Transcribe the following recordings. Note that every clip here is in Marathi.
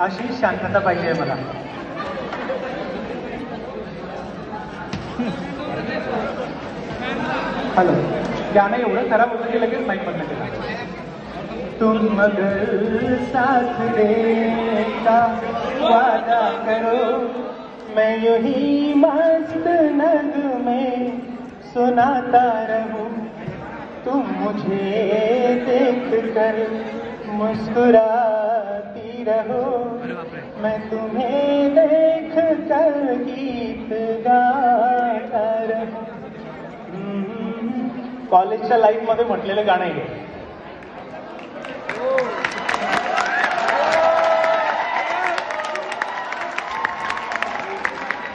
अशी शांतता पाहिजे मला. हॅलो, गाणं एवढं खराब होतं की लगेच माईक बंद केला. तुम अगर साथ देता वादा करो, मैं यूं ही मस्त नगमे सुनाता रहूं. तुम मुझे देख कर मुस्कुराती रहो, मैं तुम्हें देख कर गीत गाता रहूं. कॉलेजच्या लाईफ मध्ये म्हटलेलं गाणं आहे.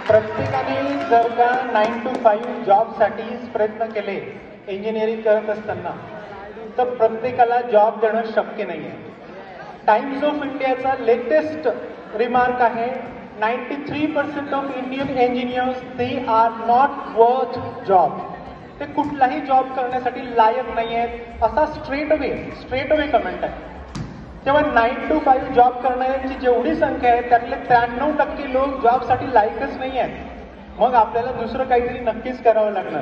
प्रत्येकाने जर का 9 to 5 जॉबसाठी प्रयत्न केले इंजिनिअरिंग करत असताना, तर प्रत्येकाला जॉब देणं शक्य नाही आहे. टाइम्स ऑफ इंडियाचा लेटेस्ट रिमार्क आहे, 93% of Indian engineers they are not worth job. ते कुठलाही जॉब करण्यासाठी लायक नाही आहेत, असा स्ट्रेट अवे कमेंट आहे. तेव्हा 9 to 5 जॉब करणाऱ्यांची जेवढी संख्या आहे त्यातले 93% लोक जॉबसाठी लायकच नाही आहेत. मग आपल्याला दुसरं काहीतरी नक्कीच करावं लागणार.